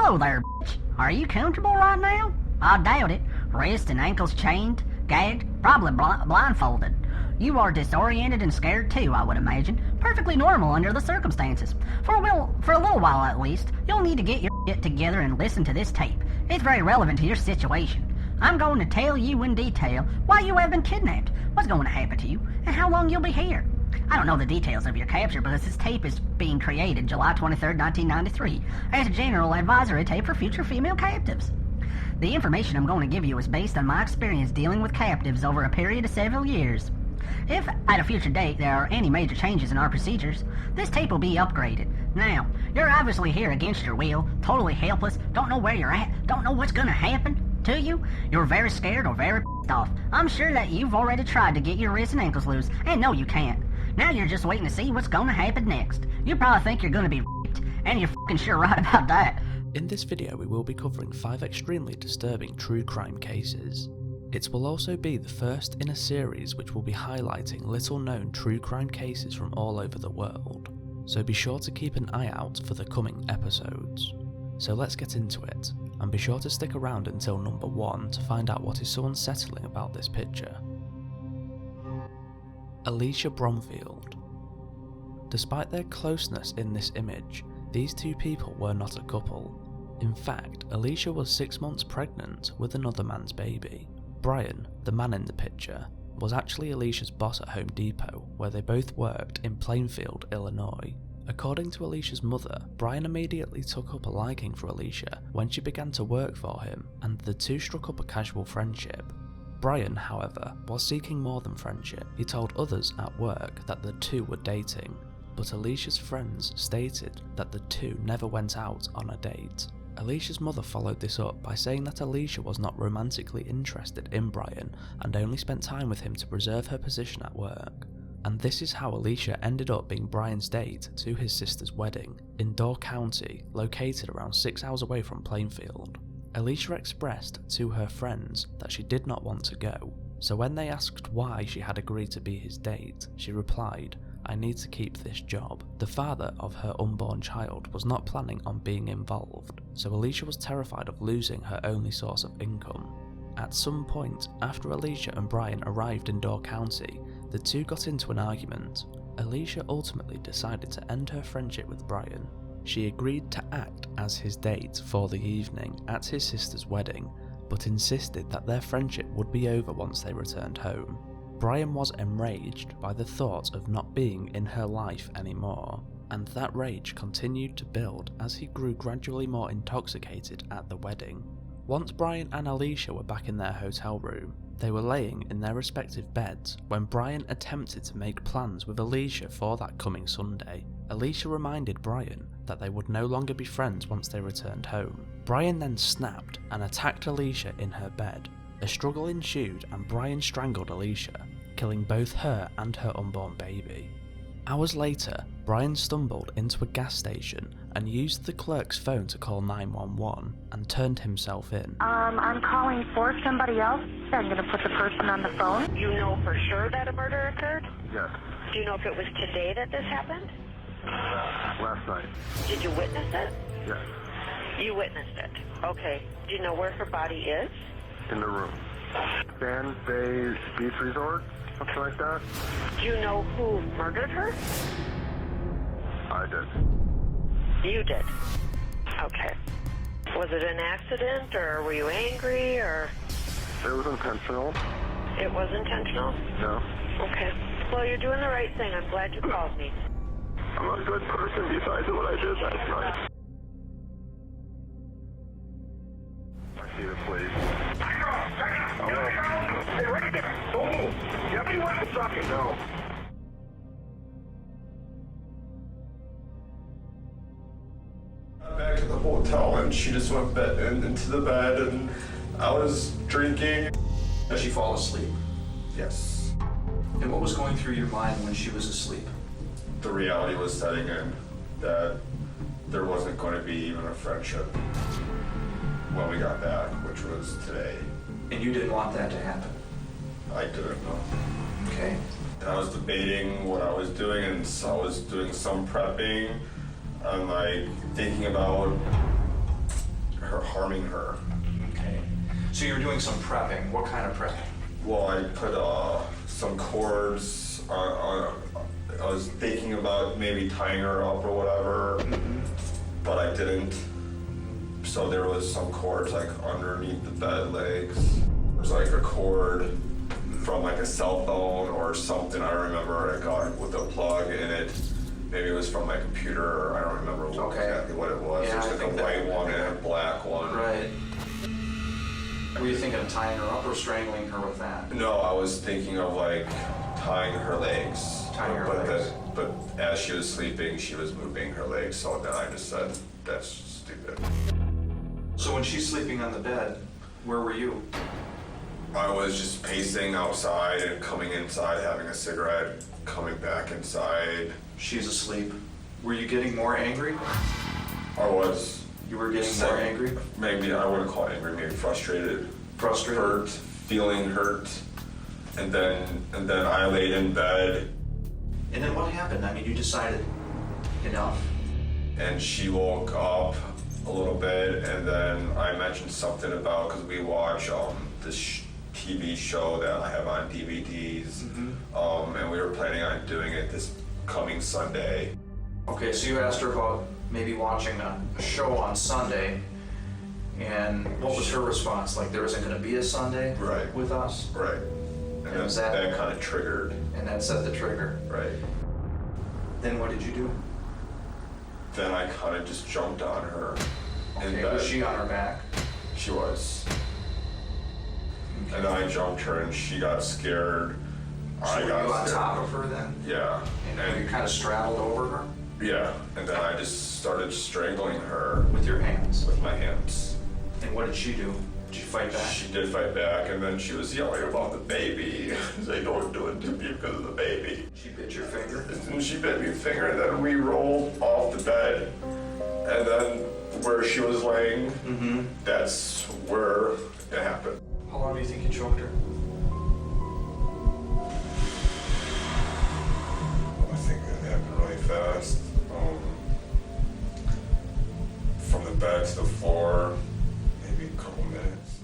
Hello there, bitch. Are you comfortable right now? I doubt it. Wrists and ankles chained, gagged, probably blindfolded. You are disoriented and scared too, I would imagine. Perfectly normal under the circumstances. For a little while at least, you'll need to get your shit together and listen to this tape. It's very relevant to your situation. I'm going to tell you in detail why you have been kidnapped, what's going to happen to you, and how long you'll be here. I don't know the details of your capture because this tape is being created July 23rd, 1993, as a general advisory tape for future female captives. The information I'm going to give you is based on my experience dealing with captives over a period of several years. If, at a future date, there are any major changes in our procedures, this tape will be upgraded. Now, you're obviously here against your will, totally helpless, don't know where you're at, don't know what's going to happen to you. You're very scared or very pissed off. I'm sure that you've already tried to get your wrists and ankles loose, and no, you can't. Now you're just waiting to see what's going to happen next. You probably think you're going to be raped, and you're fucking sure right about that. In this video we will be covering 5 extremely disturbing true crime cases. It will also be the first in a series which will be highlighting little known true crime cases from all over the world, so be sure to keep an eye out for the coming episodes. So let's get into it, and be sure to stick around until number 1 to find out what is so unsettling about this picture. Alicia Bromfield. Despite their closeness in this image, these two people were not a couple. In fact, Alicia was 6 months pregnant with another man's baby. Brian, the man in the picture, was actually Alicia's boss at Home Depot, where they both worked in Plainfield, Illinois. According to Alicia's mother, Brian immediately took up a liking for Alicia when she began to work for him, and the two struck up a casual friendship. Brian, however, was seeking more than friendship. He told others at work that the two were dating, but Alicia's friends stated that the two never went out on a date. Alicia's mother followed this up by saying that Alicia was not romantically interested in Brian and only spent time with him to preserve her position at work. And this is how Alicia ended up being Brian's date to his sister's wedding in Door County, located around 6 hours away from Plainfield. Alicia expressed to her friends that she did not want to go, so when they asked why she had agreed to be his date, she replied, "I need to keep this job." The father of her unborn child was not planning on being involved, so Alicia was terrified of losing her only source of income. At some point after Alicia and Brian arrived in Door County, the two got into an argument. Alicia ultimately decided to end her friendship with Brian. She agreed to act as his date for the evening at his sister's wedding, but insisted that their friendship would be over once they returned home. Brian was enraged by the thought of not being in her life anymore, and that rage continued to build as he grew gradually more intoxicated at the wedding. Once Brian and Alicia were back in their hotel room, they were laying in their respective beds when Brian attempted to make plans with Alicia for that coming Sunday. Alicia reminded Brian that they would no longer be friends once they returned home. Brian then snapped and attacked Alicia in her bed. A struggle ensued and Brian strangled Alicia, killing both her and her unborn baby. Hours later, Brian stumbled into a gas station and used the clerk's phone to call 911 and turned himself in. I'm calling for somebody else. I'm going to put the person on the phone. You know for sure that a murder occurred? Yes. Do you know if it was today that this happened? Last night. Did you witness it? Yes. You witnessed it. Okay. Do you know where her body is? In the room. Sand Bay Beach Resort? Something like that? Do you know who murdered her? I did. You did. Okay. Was it an accident, or were you angry, or? It was intentional. It was intentional? No. Okay. Well, you're doing the right thing. I'm glad you called me. I'm a good person besides what I did last night. I see the police. Hello? Hey, right there. Oh, you have any weapons talking? No. Back to the hotel, and she just went into the bed, and I was drinking. Did she fall asleep? Yes. And what was going through your mind when she was asleep? The reality was setting in that there wasn't going to be even a friendship when we got back, which was today. And you didn't want that to happen? I didn't know. Okay. And I was debating what I was doing, and so I was doing some prepping and like thinking about harming her. Okay. So you were doing some prepping. What kind of prepping? Well, I put some cords. I was thinking about maybe tying her up or whatever, but I didn't. So there was some cords like underneath the bed legs. There was like a cord from like a cell phone or something. I remember I got it with a plug in it. Maybe it was from my computer, or I don't remember exactly what it was. Yeah, There's like a white one and a black one. Right. Were you thinking of tying her up or strangling her with that? No, I was thinking of like tying her legs. Tying her legs. But as she was sleeping, she was moving her legs, so then I just said, that's stupid. So when she's sleeping on the bed, where were you? I was just pacing outside and coming inside, having a cigarette, coming back inside. She's asleep. Were you getting more angry? I was. You were getting more angry? Maybe, I wouldn't call it angry, maybe frustrated. Frustrated? Hurt, feeling hurt. And then I laid in bed. And then what happened? I mean, you decided enough. And she woke up a little bit, and then I mentioned something about, because we watch this TV show that I have on DVDs, and we were planning on doing it this coming Sunday. Okay, so you asked her about maybe watching a show on Sunday, and what was her response? Like, there isn't going to be a Sunday with us? Right. And was that kind of triggered. And that set the trigger? Right. Then what did you do? Then I kind of just jumped on her. Okay, was she on her back? She was. Okay. And then I jumped her and she got scared. So were you on top of her then? Yeah. And you kind of straddled over her? Yeah, and then I just started strangling her. With your hands? With my hands. And what did she do? Did she fight back? She did fight back, and then she was yelling about the baby. They don't do it to me because of the baby. She bit your finger? And she bit me finger, and then we rolled off the bed. And then where she was laying, that's where it happened. How long do you think you choked her? I think it happened really fast. From the bed to the floor, maybe a couple minutes.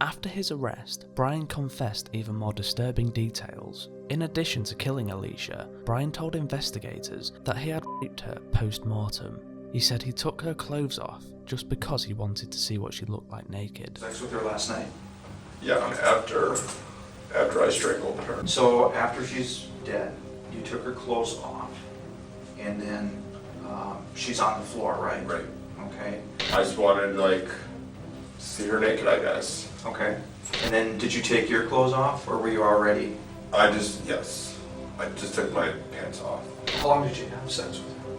After his arrest, Brian confessed even more disturbing details. In addition to killing Alicia, Brian told investigators that he had raped her post-mortem. He said he took her clothes off just because he wanted to see what she looked like naked. Sex with her last night? Yeah, after I strangled her. So after she's dead, you took her clothes off, and then she's on the floor, right? Right. Okay. I just wanted to see her naked, I guess. Okay. And then did you take your clothes off, or were you already? Yes. I just took my pants off. How long did you have sex with her?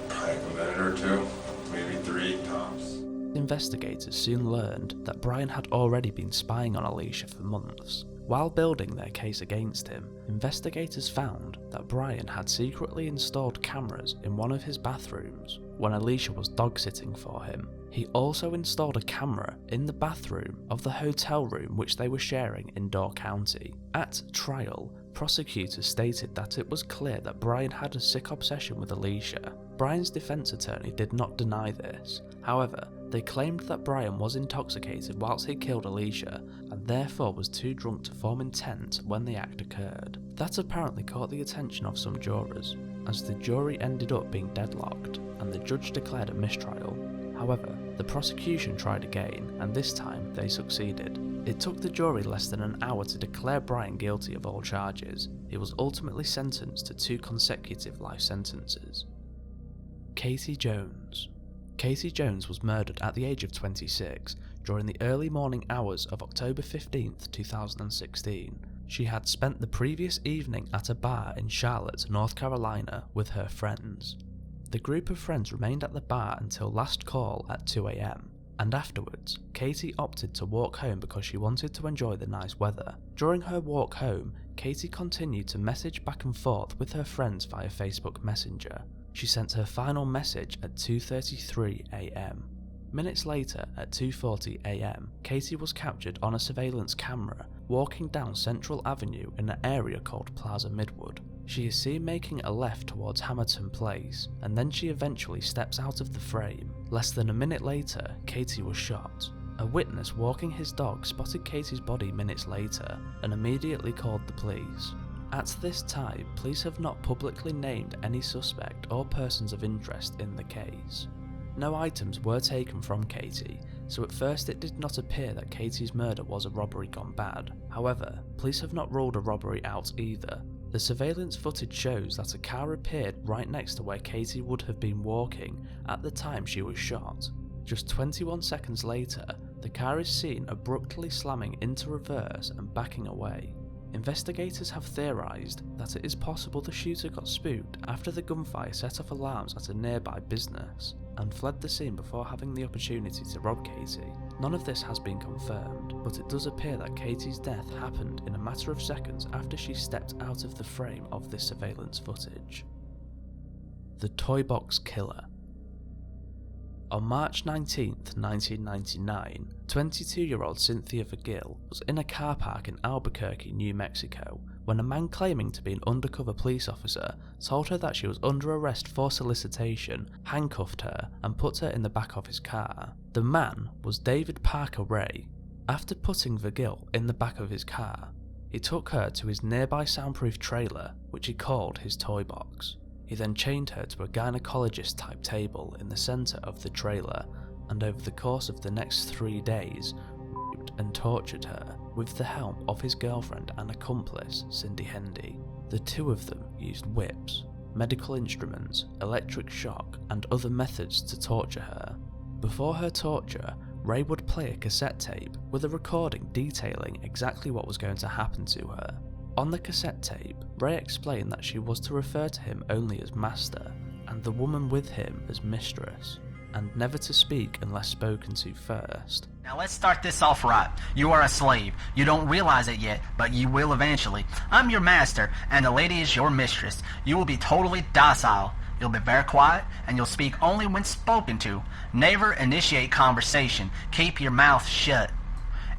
Probably a minute or two, maybe 3 tops. Investigators soon learned that Brian had already been spying on Alicia for months. While building their case against him, investigators found that Brian had secretly installed cameras in one of his bathrooms when Alicia was dog-sitting for him. He also installed a camera in the bathroom of the hotel room which they were sharing in Door County. At trial, prosecutors stated that it was clear that Brian had a sick obsession with Alicia. Brian's defense attorney did not deny this. However, they claimed that Brian was intoxicated whilst he killed Alicia and therefore was too drunk to form intent when the act occurred. That apparently caught the attention of some jurors, as the jury ended up being deadlocked and the judge declared a mistrial. However, the prosecution tried again, and this time they succeeded. It took the jury less than an hour to declare Brian guilty of all charges. He was ultimately sentenced to 2 consecutive life sentences. Katie Jones. Katie Jones was murdered at the age of 26 during the early morning hours of October 15th, 2016. She had spent the previous evening at a bar in Charlotte, North Carolina with her friends. The group of friends remained at the bar until last call at 2 AM, and afterwards, Katie opted to walk home because she wanted to enjoy the nice weather. During her walk home, Katie continued to message back and forth with her friends via Facebook Messenger. She sent her final message at 2:33 AM. Minutes later, at 2:40 AM, Katie was captured on a surveillance camera walking down Central Avenue in an area called Plaza Midwood. She is seen making a left towards Hamilton Place, and then she eventually steps out of the frame. Less than a minute later, Katie was shot. A witness walking his dog spotted Katie's body minutes later and immediately called the police. At this time, police have not publicly named any suspect or persons of interest in the case. No items were taken from Katie, so at first it did not appear that Katie's murder was a robbery gone bad. However, police have not ruled a robbery out either. The surveillance footage shows that a car appeared right next to where Katie would have been walking at the time she was shot. Just 21 seconds later, the car is seen abruptly slamming into reverse and backing away. Investigators have theorised that it is possible the shooter got spooked after the gunfire set off alarms at a nearby business and fled the scene before having the opportunity to rob Katie. None of this has been confirmed, but it does appear that Katie's death happened in a matter of seconds after she stepped out of the frame of this surveillance footage. The Toybox Killer. On March 19th, 1999, 22-year-old Cynthia Vergil was in a car park in Albuquerque, New Mexico, when a man claiming to be an undercover police officer told her that she was under arrest for solicitation, handcuffed her, and put her in the back of his car. The man was David Parker Ray. After putting Vergil in the back of his car, he took her to his nearby soundproof trailer, which he called his toy box. He then chained her to a gynecologist-type table in the centre of the trailer, and over the course of the next 3 days, raped and tortured her with the help of his girlfriend and accomplice, Cindy Hendy. The two of them used whips, medical instruments, electric shock, and other methods to torture her. Before her torture, Ray would play a cassette tape with a recording detailing exactly what was going to happen to her. On the cassette tape, Ray explained that she was to refer to him only as master, and the woman with him as mistress, and never to speak unless spoken to first. Now let's start this off right. You are a slave. You don't realize it yet, but you will eventually. I'm your master, and the lady is your mistress. You will be totally docile. You'll be very quiet, and you'll speak only when spoken to. Never initiate conversation. Keep your mouth shut.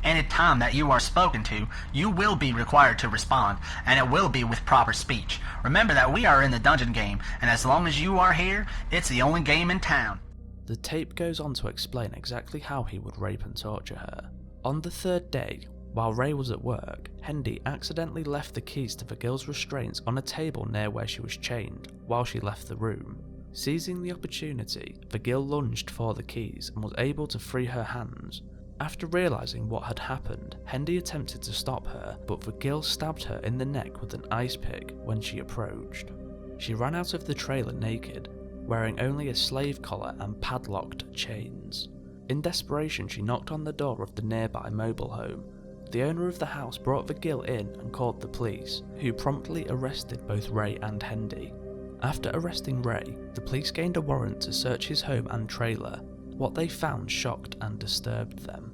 Any time that you are spoken to, you will be required to respond, and it will be with proper speech. Remember that we are in the dungeon game, and as long as you are here, it's the only game in town. The tape goes on to explain exactly how he would rape and torture her. On the third day, while Ray was at work, Hendy accidentally left the keys to Vergil's restraints on a table near where she was chained while she left the room. Seizing the opportunity, Vergil lunged for the keys and was able to free her hands. After realising what had happened, Hendy attempted to stop her, but Vergil stabbed her in the neck with an ice pick when she approached. She ran out of the trailer naked, wearing only a slave collar and padlocked chains. In desperation, she knocked on the door of the nearby mobile home. The owner of the house brought Vergil in and called the police, who promptly arrested both Ray and Hendy. After arresting Ray, the police gained a warrant to search his home and trailer. What they found shocked and disturbed them.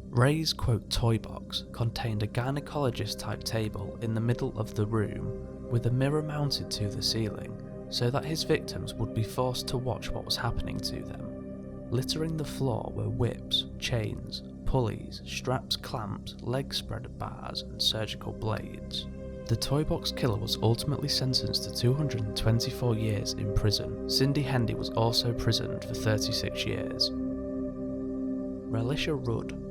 Ray's quote toy box contained a gynecologist-type table in the middle of the room, with a mirror mounted to the ceiling, so that his victims would be forced to watch what was happening to them. Littering the floor were whips, chains, pulleys, straps, clamps, leg spreader bars, and surgical blades. The Toybox Killer was ultimately sentenced to 224 years in prison. Cindy Hendy was also imprisoned for 36 years. Relisha Rudd.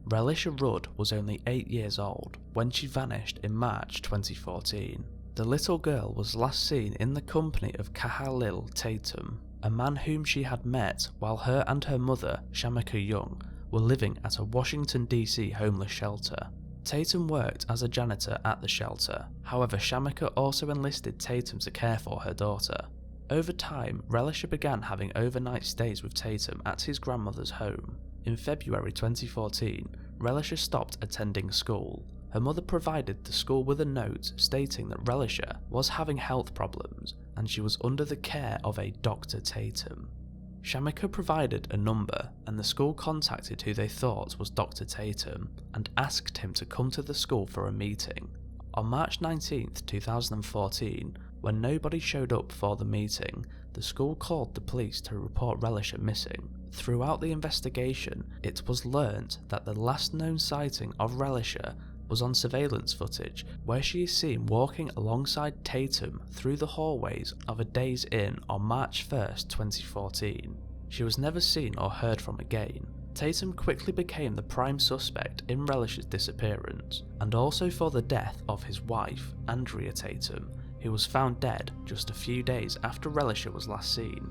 Relisha Rudd was only 8 years old when she vanished in March 2014. The little girl was last seen in the company of Kahalil Tatum, a man whom she had met while her and her mother, Shamika Young, were living at a Washington, D.C. homeless shelter. Tatum worked as a janitor at the shelter, however Shamika also enlisted Tatum to care for her daughter. Over time, Relisha began having overnight stays with Tatum at his grandmother's home. In February 2014, Relisha stopped attending school. Her mother provided the school with a note stating that Relisha was having health problems and she was under the care of a Dr. Tatum. Shamika provided a number and the school contacted who they thought was Dr. Tatum and asked him to come to the school for a meeting. On March 19, 2014, when nobody showed up for the meeting, the school called the police to report Relisha missing. Throughout the investigation, it was learnt that the last known sighting of Relisha was on surveillance footage where she is seen walking alongside Tatum through the hallways of a Days Inn on March 1st, 2014. She was never seen or heard from again. Tatum quickly became the prime suspect in Relisha's disappearance, and also for the death of his wife, Andrea Tatum, who was found dead just a few days after Relisha was last seen.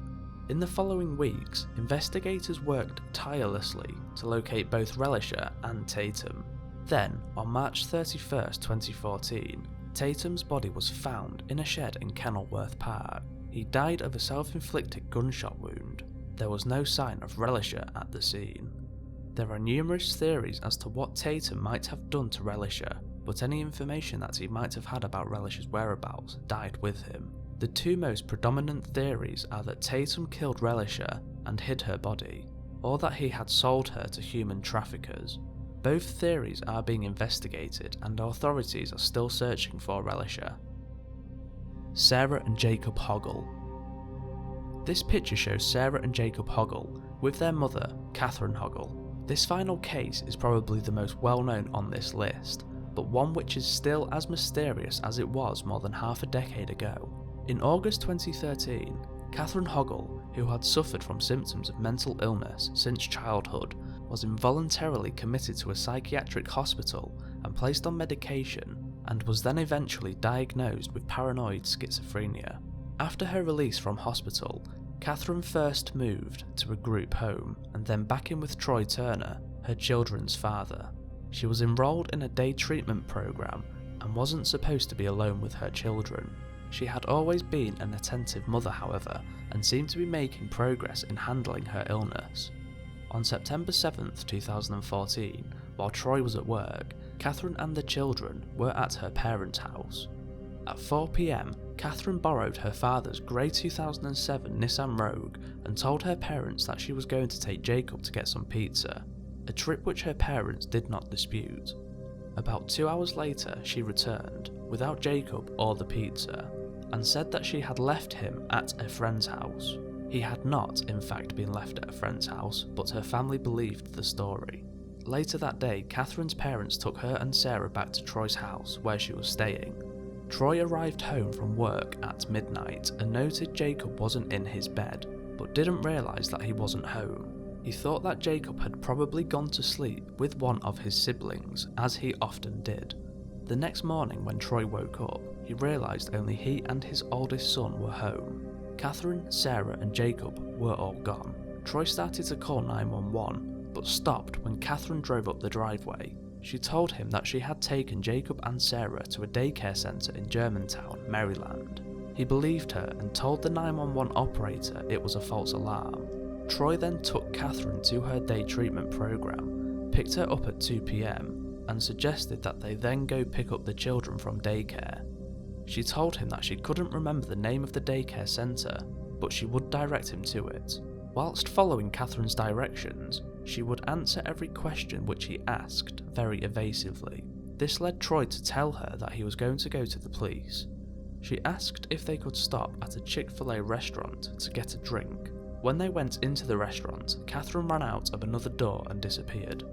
In the following weeks, investigators worked tirelessly to locate both Relisha and Tatum. Then, on March 31st, 2014, Tatum's body was found in a shed in Kenilworth Park. He died of a self-inflicted gunshot wound. There was no sign of Relisha at the scene. There are numerous theories as to what Tatum might have done to Relisha, but any information that he might have had about Relisha's whereabouts died with him. The two most predominant theories are that Tatum killed Relisha and hid her body, or that he had sold her to human traffickers. Both theories are being investigated and authorities are still searching for Relisha. Sarah and Jacob Huggle. This picture shows Sarah and Jacob Huggle with their mother, Catherine Huggle. This final case is probably the most well known on this list, but one which is still as mysterious as it was more than half a decade ago. In August 2013, Catherine Huggle, who had suffered from symptoms of mental illness since childhood, was involuntarily committed to a psychiatric hospital and placed on medication, and was then eventually diagnosed with paranoid schizophrenia. After her release from hospital, Catherine first moved to a group home and then back in with Troy Turner, her children's father. She was enrolled in a day treatment program and wasn't supposed to be alone with her children. She had always been an attentive mother, however, and seemed to be making progress in handling her illness. On September 7th, 2014, while Troy was at work, Catherine and the children were at her parents' house. At 4 PM, Catherine borrowed her father's grey 2007 Nissan Rogue and told her parents that she was going to take Jacob to get some pizza, a trip which her parents did not dispute. About 2 hours later, she returned, without Jacob or the pizza, and said that she had left him at a friend's house. He had not, in fact, been left at a friend's house, but her family believed the story. Later that day, Catherine's parents took her and Sarah back to Troy's house, where she was staying. Troy arrived home from work at midnight and noted Jacob wasn't in his bed, but didn't realise that he wasn't home. He thought that Jacob had probably gone to sleep with one of his siblings, as he often did. The next morning when Troy woke up, he realised only he and his oldest son were home. Catherine, Sarah and Jacob were all gone. Troy started to call 911, but stopped when Catherine drove up the driveway. She told him that she had taken Jacob and Sarah to a daycare centre in Germantown, Maryland. He believed her and told the 911 operator it was a false alarm. Troy then took Catherine to her day treatment program, picked her up at 2 PM, and suggested that they then go pick up the children from daycare. She told him that she couldn't remember the name of the daycare centre, but she would direct him to it. Whilst following Catherine's directions, she would answer every question which he asked very evasively. This led Troy to tell her that he was going to go to the police. She asked if they could stop at a Chick-fil-A restaurant to get a drink. When they went into the restaurant, Catherine ran out of another door and disappeared.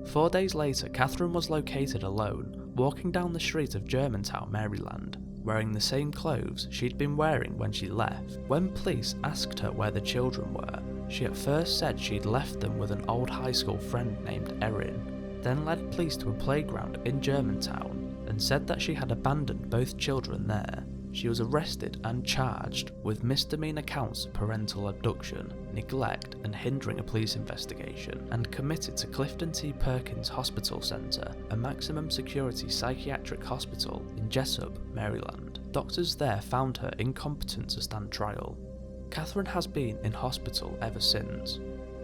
4 days later, Catherine was located alone, walking down the street of Germantown, Maryland, wearing the same clothes she'd been wearing when she left. When police asked her where the children were, she at first said she'd left them with an old high school friend named Erin, then led police to a playground in Germantown and said that she had abandoned both children there. She was arrested and charged with misdemeanor counts of parental abduction, neglect and hindering a police investigation, and committed to Clifton T. Perkins Hospital Center, a maximum security psychiatric hospital in Jessup, Maryland. Doctors there found her incompetent to stand trial. Catherine has been in hospital ever since.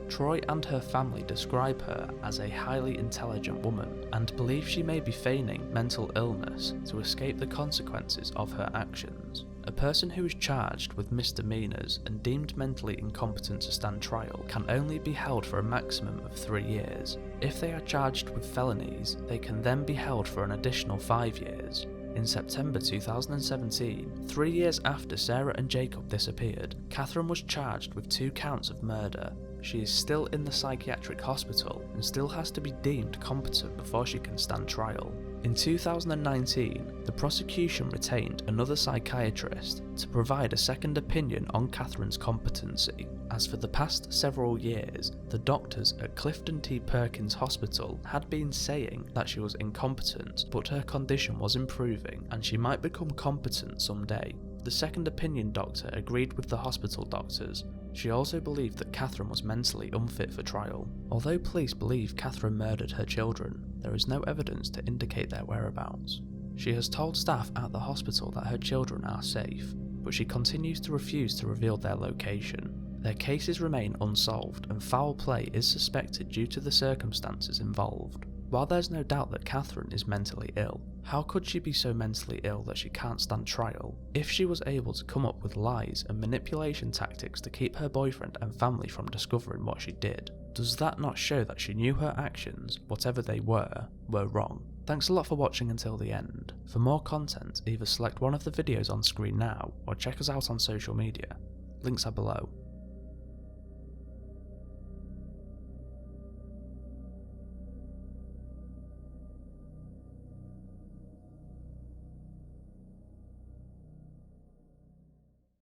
Troy and her family describe her as a highly intelligent woman and believe she may be feigning mental illness to escape the consequences of her actions. A person who is charged with misdemeanors and deemed mentally incompetent to stand trial can only be held for a maximum of 3 years. If they are charged with felonies, they can then be held for an additional 5 years. In September 2017, 3 years after Sarah and Jacob disappeared, Catherine was charged with 2 counts of murder. she is still in the psychiatric hospital and still has to be deemed competent before she can stand trial. In 2019, the prosecution retained another psychiatrist to provide a second opinion on Catherine's competency, as for the past several years, the doctors at Clifton T. Perkins Hospital had been saying that she was incompetent, but her condition was improving and she might become competent someday. The second opinion doctor agreed with the hospital doctors. She also believed that Catherine was mentally unfit for trial. Although police believe Catherine murdered her children, there is no evidence to indicate their whereabouts. She has told staff at the hospital that her children are safe, but she continues to refuse to reveal their location. Their cases remain unsolved and foul play is suspected due to the circumstances involved. While there's no doubt that Catherine is mentally ill, how could she be so mentally ill that she can't stand trial? If she was able to come up with lies and manipulation tactics to keep her boyfriend and family from discovering what she did, does that not show that she knew her actions, whatever they were wrong? Thanks a lot for watching until the end. For more content, either select one of the videos on screen now or check us out on social media. Links are below.